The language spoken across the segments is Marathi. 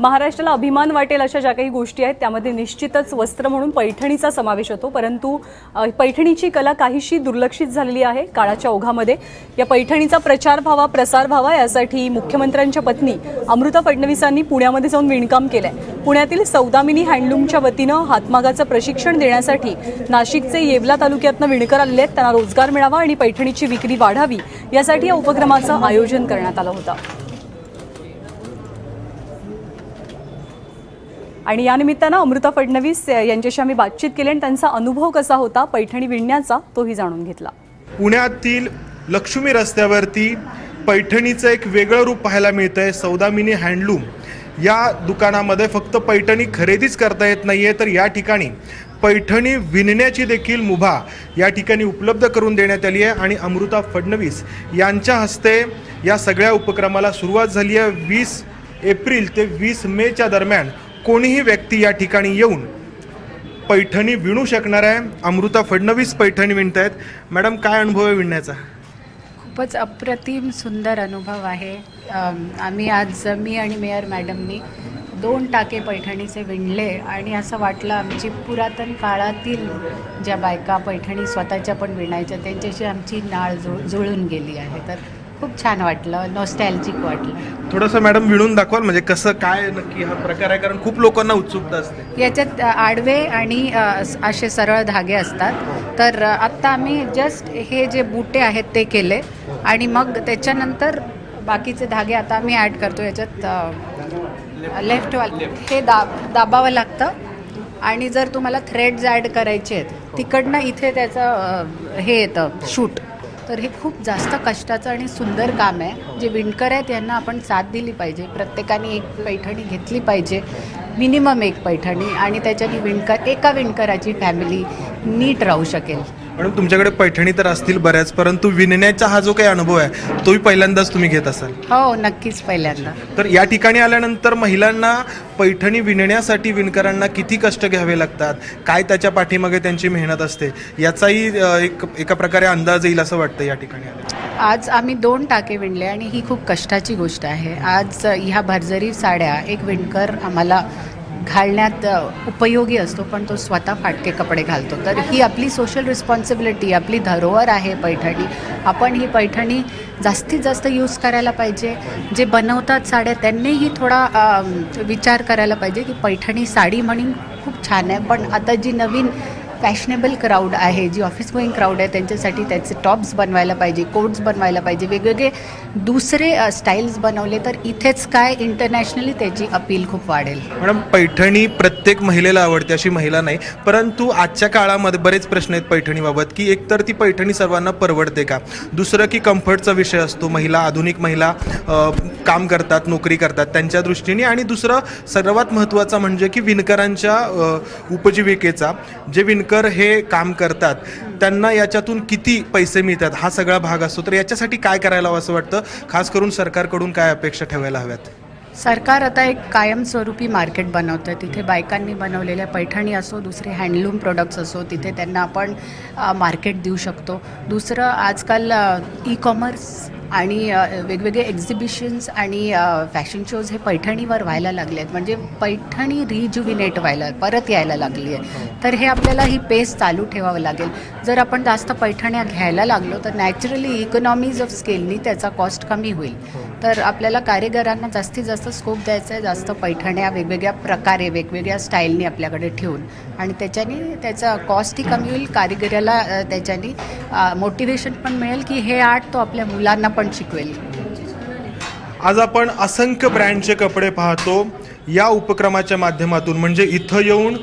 महाराष्ट्राला अभिमान वाटेल अशा ज्या काही गोष्टी आहेत त्यामध्ये निश्चितच वस्त्र म्हणून पैठणीचा समावेश होतो, परंतु पैठणीची कला काहीशी दुर्लक्षित झालेली आहे काळाच्या ओघामध्ये। या पैठणीचा प्रचार व्हावा, प्रसार व्हावा यासाठी मुख्यमंत्र्यांच्या पत्नी अमृता फडणवीसांनी पुण्यामध्ये जाऊन विणकाम केलंय। पुण्यातील सौदामिनी हँडलूमच्या वतीनं हातमागाचं प्रशिक्षण देण्यासाठी नाशिकचे येवला तालुक्यातनं विणकर आलेले आहेत। त्यांना रोजगार मिळावा आणि पैठणीची विक्री वाढावी यासाठी या उपक्रमाचं आयोजन करण्यात आलं होतं। आणि या निमित्तानं अमृता फडणवीस यांच्याशी आम्ही बातचीत केली आणि त्यांचा अनुभव कसा होता पैठणी विणण्याचा तोही जाणून घेतला। पुण्यातील लक्ष्मी रस्त्यावरती पैठणीचं एक वेगळं रूप पाहायला मिळतंय। सौदामिनी हँडलूम या दुकानामध्ये फक्त पैठणी खरेदीच करता येत नाहीये, तर या ठिकाणी पैठणी विणण्याची देखील मुभा या ठिकाणी उपलब्ध करून देण्यात आली आहे आणि अमृता फडणवीस यांच्या हस्ते या सगळ्या उपक्रमाला सुरुवात झाली आहे। 20 एप्रिल ते 20 मेच्या दरम्यान कोणीही व्यक्ती या ठिकाणी येऊन पैठणी विणू शकणार आहे। अमृता फडणवीस पैठणी विणतायत। मॅडम, काय अनुभव आहे विणण्याचा? खूपच अप्रतिम सुंदर अनुभव आहे। आम्ही आज मी आणि मेयर मॅडमनी 2 टाके पैठणीचे विणले आणि असं वाटलं आमची पुरातन काळातील ज्या बायका पैठणी स्वतःच्या पण विणायच्या त्यांच्याशी आमची नाळ जुळून गेली आहे। तर खूप छान वाटलं, नॉस्टॅल्जिक वाटलं। थोडंसं मॅडम विणून दाखवाल, म्हणजे कसं काय नक्की हा प्रकार आहे? कारण खूप लोकांना उत्सुकता असते। याच्यात आडवे आणि असे सरळ धागे असतात। तर आत्ता आम्ही जस्ट हे जे बुटे आहेत ते केले आणि मग त्याच्यानंतर बाकीचे धागे आता आम्ही ॲड करतो। याच्यात लेफ्ट हे दाबावं लागतं आणि जर तुम्हाला थ्रेड्स ॲड करायचे आहेत तिकडनं इथे त्याचं हे येतं शूट। तर हे खूप जास्त कष्टाचं आणि सुंदर काम आहे। जे विणकर आहेत यांना आपण साथ दिली पाहिजे। प्रत्येकाने एक पैठणी घेतली पाहिजे, मिनिमम एक पैठणी, आणि त्याच्याने एका विणकराची फॅमिली नीट राहू शकेल। मॅडम, तुमच्याकडे पैठणी तर असतील बऱ्याच, परंतु विणण्याचा हा जो काही अनुभव आहे तोही पहिल्यांदाच तुम्ही घेत असाल? हो, नक्कीच पहिल्यांदा। तर या ठिकाणी आल्यानंतर महिलांना पैठणी विणण्यासाठी विणकरांना किती कष्ट घ्यावे लागतात, काय त्याच्या पाठीमागे त्यांची मेहनत असते याचाही एका प्रकारे अंदाज येईल असं वाटतं या ठिकाणी आल्यावर। आज आम्ही 2 टाके विणले आणि ही खूप कष्टाची गोष्ट आहे। आज ह्या भरजरी साड्या एक विणकर आम्हाला घालण्यात उपयोगी असतो, पण तो स्वतः फाटके कपडे घालतो। तर ही आपली सोशल रिस्पॉन्सिबिलिटी, आपली धरोहर आहे पैठणी। आपण ही पैठणी जास्तीत जास्त यूज करायला पाहिजे। जे बनवतात साड्या त्यांनीही थोडा विचार करायला पाहिजे की पैठणी साडी म्हणून खूप छान आहे, पण आता जी नवीन फॅशनेबल क्राऊड आहे, जी ऑफिस गोईंग क्राऊड आहे, त्यांच्यासाठी त्याचे टॉप्स बनवायला पाहिजे, कोट्स बनवायला पाहिजे, वेगवेगळे दुसरे स्टाईल्स बनवले तर इथेच काय इंटरनॅशनली त्याची अपील खूप वाढेल। मॅडम, पैठणी प्रत्येक महिलेला आवडते अशी महिला नाही, परंतु आजच्या काळामध्ये बरेच प्रश्न आहेत पैठणीबाबत की एकतर ती पैठणी सर्वांना परवडते का, दुसरं की कम्फर्टचा विषय असतो, महिला आधुनिक महिला काम करतात, नोकरी करतात त्यांच्या दृष्टीने, आणि दुसरं सर्वात महत्त्वाचं म्हणजे की विणकरांच्या उपजीविकेचा, जे विणकर हे काम करतात त्यांना याच्यातून किती पैसे मिळतात हा सगळा भाग असतो। तर याच्यासाठी काय करायला हवं असं वाटतं? खास करून सरकारकडून काय अपेक्षा ठेवायला हव्यात? सरकार आता एक कायमस्वरूपी मार्केट बनवतं। तिथे बायकांनी बनवलेल्या पैठणी असो, दुसरे हँडलूम प्रोडक्ट्स असो, तिथे त्यांना आपण मार्केट देऊ शकतो। दुसरं, आजकाल ई-कॉमर्स आणि वेगवेगळे एक्झिबिशन्स आणि फॅशन शोज हे पैठणीवर व्हायला लागले आहेत। म्हणजे पैठणी रिज्युविनेट व्हायला, परत यायला लागली आहे। तर हे आपल्याला ही पेस चालू ठेवावं लागेल। जर आपण जास्त पैठण्या घ्यायला लागलो तर नॅचरली इकॉनॉमीज ऑफ स्केलनी त्याचा कॉस्ट कमी होईल। तर आपल्याला कारिगरांना जास्तीत जास्त स्कोप द्यायचा आहे, जास्त पैठण्या वेगवेगळ्या प्रकारे वेगवेगळ्या स्टाईलनी आपल्याकडे ठेवून, आणि त्याच्याने त्याचा कॉस्टही कमी होईल, कारिगराला त्याच्याने मोटिवेशन पण मिळेल की हे आर्ट तो आपल्या मुलांना पण शिकवेल। आज आपण असंख्य ब्रँडचे कपडे पाहतो या उपक्रमाच्या माध्यमातून, म्हणजे इथं येऊन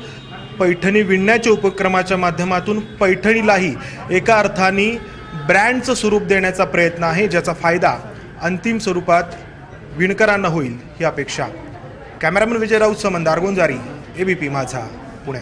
पैठणी विणण्याच्या उपक्रमाच्या माध्यमातून पैठणीलाही एका अर्थाने ब्रँडचं स्वरूप देण्याचा प्रयत्न आहे, ज्याचा फायदा अंतिम स्वरूपात विणकरांना होईल ही अपेक्षा। कॅमेरामन विजय राऊत, समंदार गोंजारी, ABP माझा, पुणे।